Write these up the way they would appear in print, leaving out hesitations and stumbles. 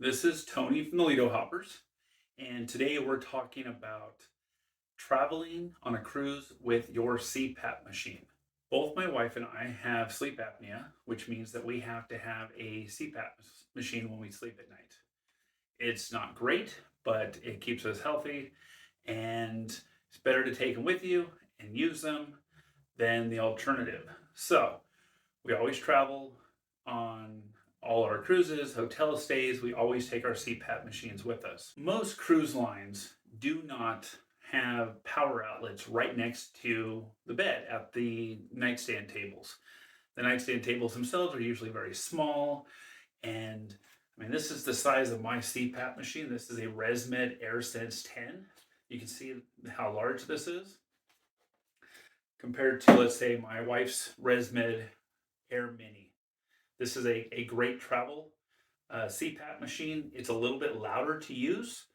This is Tony from the Lido Hoppers, and today we're talking about traveling on a cruise with your CPAP machine. Both my wife and I have sleep apnea, which means that we have to have a CPAP machine when we sleep at night. It's not great, but it keeps us healthy, and it's better to take them with you and use them than the alternative. So, we always travel on all our cruises, hotel stays, we always take our CPAP machines with us. Most cruise lines do not have power outlets right next to the bed at the nightstand tables. The nightstand tables themselves are usually very small, and I mean, this is the size of my CPAP machine. This is a ResMed AirSense 10. You can see how large this is compared to, let's say, my wife's ResMed AirMini. This is a great travel CPAP machine. It's a little bit louder to use.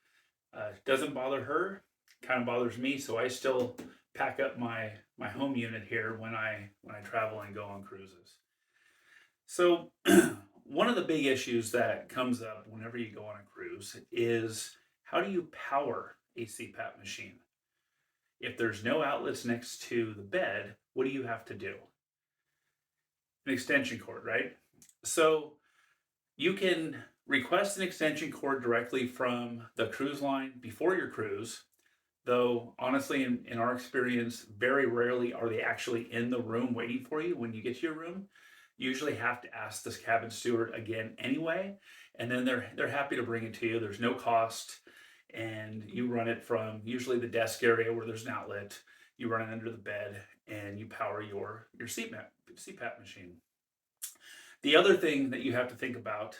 Doesn't bother her, kind of bothers me. So I still pack up my home unit here when I travel and go on cruises. So one of the big issues that comes up whenever you go on a cruise is how do you power a CPAP machine? If there's no outlets next to the bed, what do you have to do? An extension cord, right? So you can request an extension cord directly from the cruise line before your cruise, though honestly, in our experience, very rarely are they actually in the room waiting for you when you get to your room. You usually have to ask this cabin steward again anyway, and then they're happy to bring it to you. There's no cost, and you run it from usually the desk area where there's an outlet. You run it under the bed, and you power your CPAP machine. The other thing that you have to think about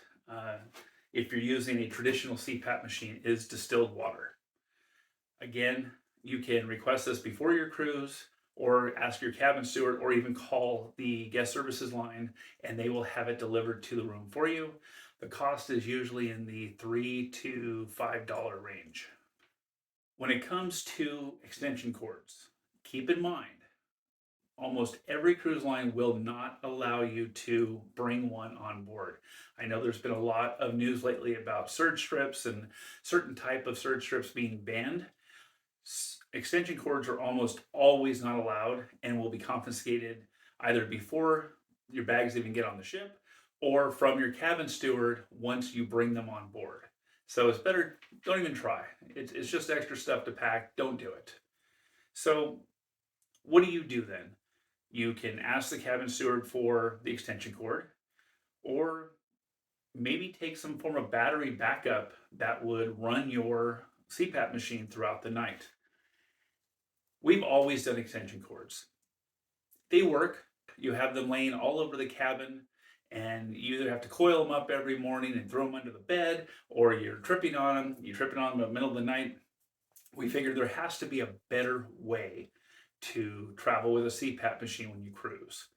if you're using a traditional CPAP machine is distilled water. Again, you can request this before your cruise or ask your cabin steward or even call the guest services line and they will have it delivered to the room for you. The cost is usually in the $3 to $5 range. When it comes to extension cords, keep in mind almost every cruise line will not allow you to bring one on board. I know there's been a lot of news lately about surge strips and certain type of surge strips being banned. Extension cords are almost always not allowed and will be confiscated either before your bags even get on the ship or from your cabin steward once you bring them on board. So it's better, don't even try. It's just extra stuff to pack. Don't do it. So what do you do then? You can ask the cabin steward for the extension cord, or maybe take some form of battery backup that would run your CPAP machine throughout the night. We've always done extension cords. They work. You have them laying all over the cabin, and you either have to coil them up every morning and throw them under the bed, or you're tripping on them. You trip on them in the middle of the night. We figured there has to be a better way to travel with a CPAP machine when you cruise.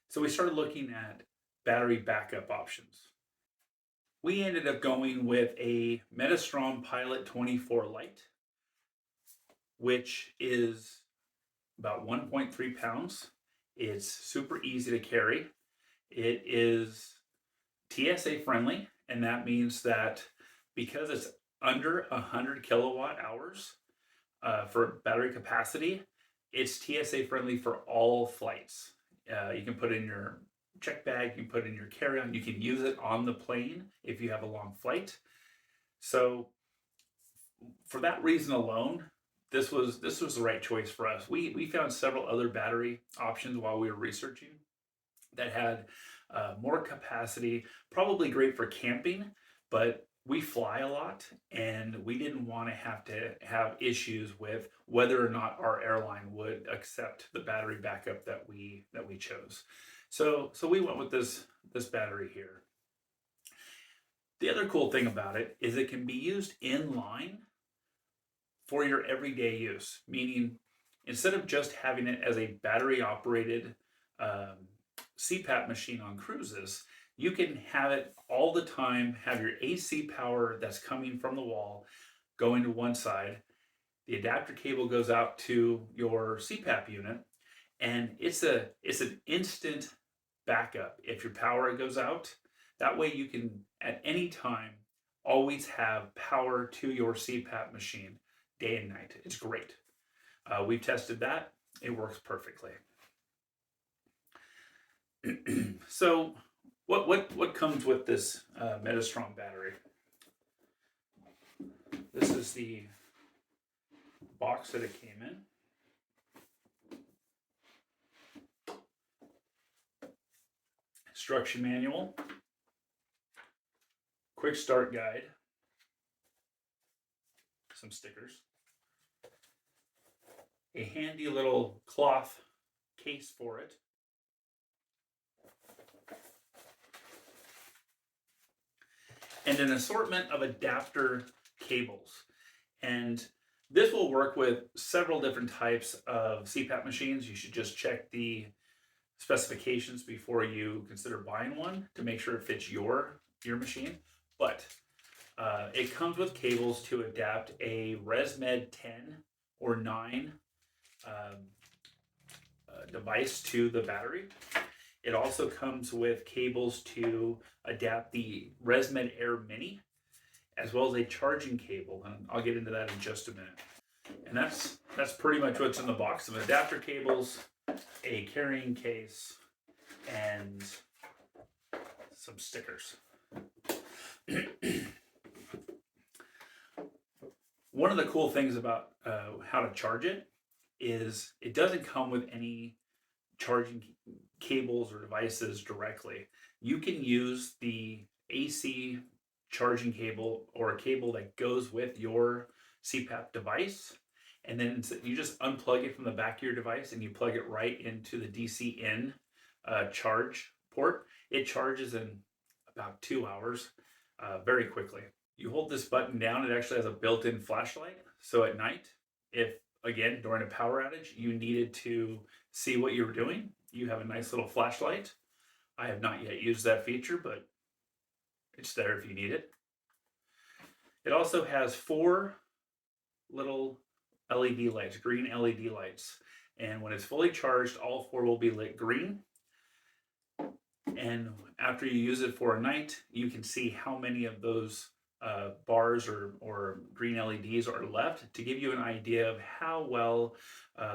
So we started looking at battery backup options. We ended up going with a Medistrom Pilot-24 Lite, which is about 1.3 pounds. It's super easy to carry. It is TSA friendly, and that means that because it's under 100 kilowatt hours for battery capacity, it's TSA friendly for all flights. You can put it in your check bag, you can put it in your carry-on, you can use it on the plane if you have a long flight. So for that reason alone, this was the right choice for us. We found several other battery options while we were researching that had more capacity, probably great for camping, but we fly a lot and we didn't want to have issues with whether or not our airline would accept the battery backup that we chose. So we went with this battery here. The other cool thing about it is it can be used in line for your everyday use, meaning instead of just having it as a battery operated CPAP machine on cruises, you can have it all the time, have your AC power that's coming from the wall going to one side. The adapter cable goes out to your CPAP unit, and it's an instant backup if your power goes out. That way you can, at any time, always have power to your CPAP machine day and night. It's great. We've tested that. It works perfectly. So what comes with this Medistrom battery? This is the box that it came in. Instruction manual, quick start guide, some stickers, a handy little cloth case for it, and an assortment of adapter cables. And this will work with several different types of CPAP machines. You should just check the specifications before you consider buying one to make sure it fits your machine. But it comes with cables to adapt a ResMed 10 or 9 device to the battery. It also comes with cables to adapt the ResMed AirMini, as well as a charging cable, and I'll get into that in just a minute. And that's pretty much what's in the box: some adapter cables, a carrying case, and some stickers. One of the cool things about how to charge it is it doesn't come with any charging cables or devices directly. You can use the AC charging cable or a cable that goes with your CPAP device, and then you just unplug it from the back of your device and you plug it right into the DC in charge port. It charges in about 2 hours very quickly. You hold this button down, it actually has a built-in flashlight. So at night, if again during a power outage you needed to see what you were doing, you have a nice little flashlight. I have not yet used that feature, but it's there if you need it. It also has 4 little LED lights, green LED lights. And when it's fully charged, all 4 will be lit green. And after you use it for a night, you can see how many of those bars or green LEDs are left to give you an idea of how well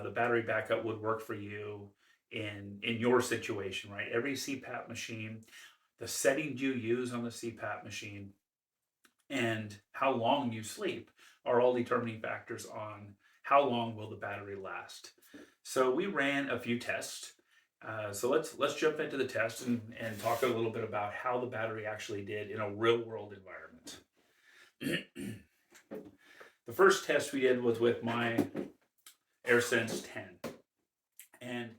the battery backup would work for you in your situation, right? Every CPAP machine, the settings you use on the CPAP machine, and how long you sleep are all determining factors on how long will the battery last. So we ran a few tests. So let's jump into the test and talk a little bit about how the battery actually did in a real world environment. The first test we did was with my AirSense 10. And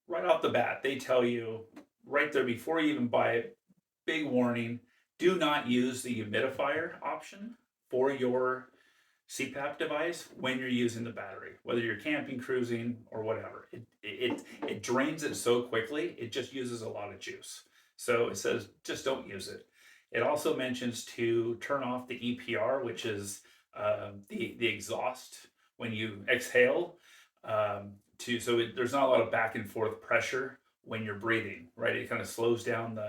right off the bat, they tell you right there before you even buy it, big warning, do not use the humidifier option for your CPAP device when you're using the battery, whether you're camping, cruising, or whatever. It drains it so quickly, it just uses a lot of juice. So it says just don't use it. It also mentions to turn off the EPR, which is the exhaust when you exhale. There's not a lot of back and forth pressure when you're breathing, right? It kind of slows down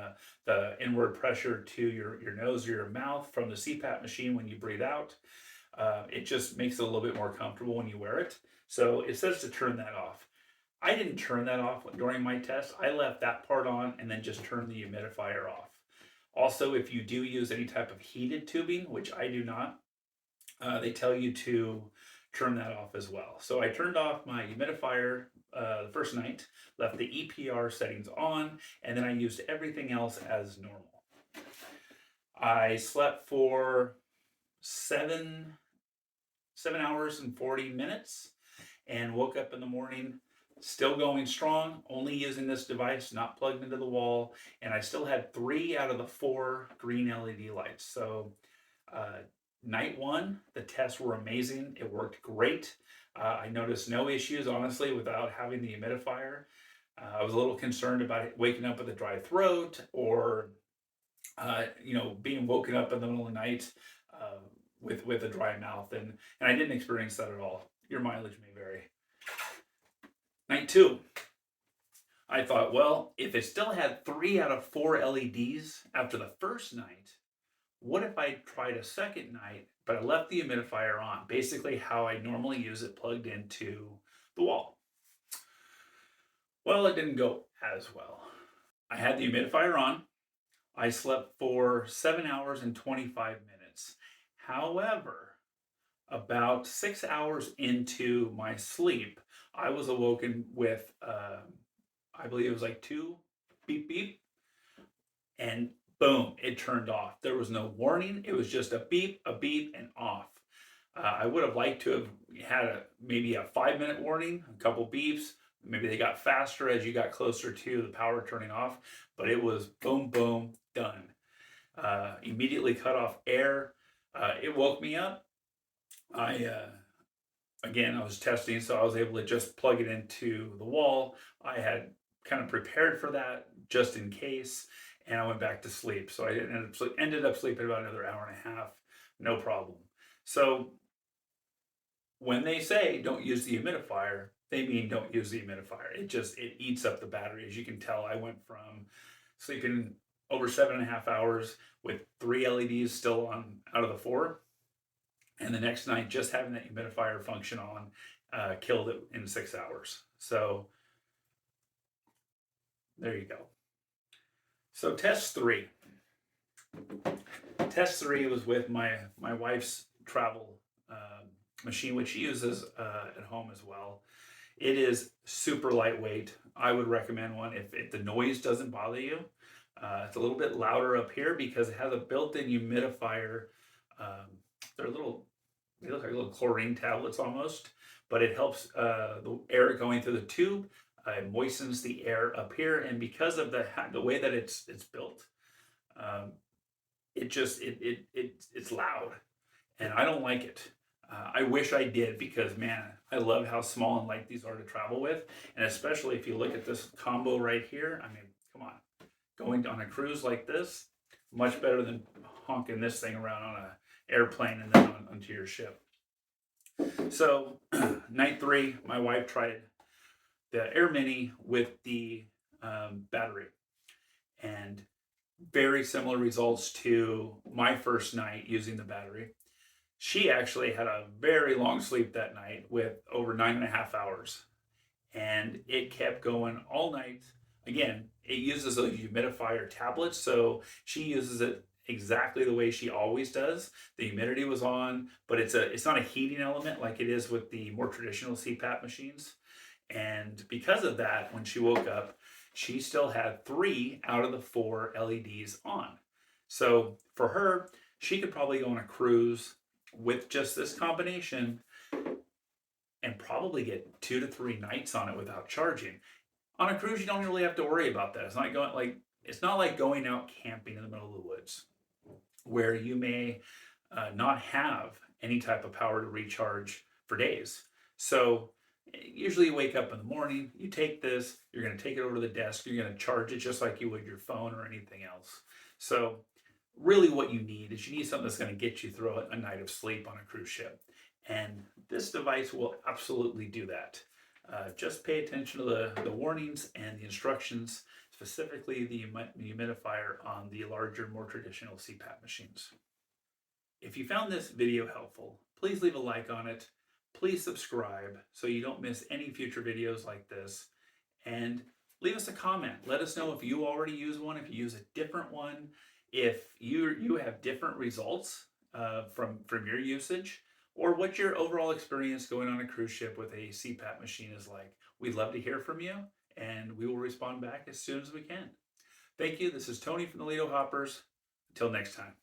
the inward pressure to your nose or your mouth from the CPAP machine when you breathe out. It just makes it a little bit more comfortable when you wear it. So it says to turn that off. I didn't turn that off during my test. I left that part on and then just turned the humidifier off. Also, if you do use any type of heated tubing, which I do not, they tell you to turn that off as well. So I turned off my humidifier the first night, left the EPR settings on, and then I used everything else as normal. I slept for 7 hours and 40 minutes and woke up in the morning still going strong, only using this device, not plugged into the wall, and I still had 3 out of the 4 green LED lights. So night 1, the tests were amazing. It worked great. I noticed no issues, honestly, without having the humidifier. I was a little concerned about waking up with a dry throat or being woken up in the middle of the night with a dry mouth, and I didn't experience that at all. Your mileage may vary. Night 2, I thought, well, if it still had 3 out of 4 LEDs after the first night, what if I tried a second night, but I left the humidifier on? Basically how I normally use it, plugged into the wall. Well, it didn't go as well. I had the humidifier on. I slept for 7 hours and 25 minutes. However, about 6 hours into my sleep, I was awoken with, I believe it was like two beep beep, and boom, it turned off. There was no warning. It was just a beep, and off. I would have liked to have had maybe a 5-minute warning, a couple beeps. Maybe they got faster as you got closer to the power turning off, but it was boom, boom, done. Immediately cut off air. It woke me up. Again, I was testing, so I was able to just plug it into the wall. I had kind of prepared for that just in case, and I went back to sleep. So I ended up sleeping about another hour and a half, no problem. So when they say don't use the humidifier, they mean don't use the humidifier. It eats up the battery. As you can tell, I went from sleeping over 7.5 hours with 3 LEDs still on out of the 4, and the next night just having that humidifier function on killed it in 6 hours. So there you go. So test 3. Test 3 was with my wife's travel machine, which she uses at home as well. It is super lightweight. I would recommend one if the noise doesn't bother you. It's a little bit louder up here because it has a built-in humidifier. They're they look like little chlorine tablets almost, but it helps the air going through the tube. It moistens the air up here, and because of the way that it's built, it's loud, and I don't like it. I wish I did, because man, I love how small and light these are to travel with, and especially if you look at this combo right here. I mean, come on, going on a cruise like this, much better than honking this thing around on an airplane and then onto your ship. So night 3, my wife tried the AirMini with the battery, and very similar results to my first night using the battery. She actually had a very long sleep that night with over 9.5 hours, and it kept going all night. Again, it uses a humidifier tablet, so she uses it exactly the way she always does. The humidity was on, but it's not a heating element like it is with the more traditional CPAP machines. And because of that, when she woke up, she still had 3 out of the 4 LEDs on. So for her, she could probably go on a cruise with just this combination and probably get 2 to 3 nights on it without charging. On a cruise, you don't really have to worry about that. It's not like going out camping in the middle of the woods, where you may not have any type of power to recharge for days. So usually you wake up in the morning, you take this, you're going to take it over to the desk, you're going to charge it just like you would your phone or anything else. So really what you need is something that's going to get you through a night of sleep on a cruise ship. And this device will absolutely do that. Just pay attention to the warnings and the instructions, specifically the humidifier on the larger, more traditional CPAP machines. If you found this video helpful, please leave a like on it. Please subscribe so you don't miss any future videos like this. And leave us a comment. Let us know if you already use one, if you use a different one, if you have different results from your usage, or what your overall experience going on a cruise ship with a CPAP machine is like. We'd love to hear from you, and we will respond back as soon as we can. Thank you. This is Tony from the Lido Hoppers. Until next time.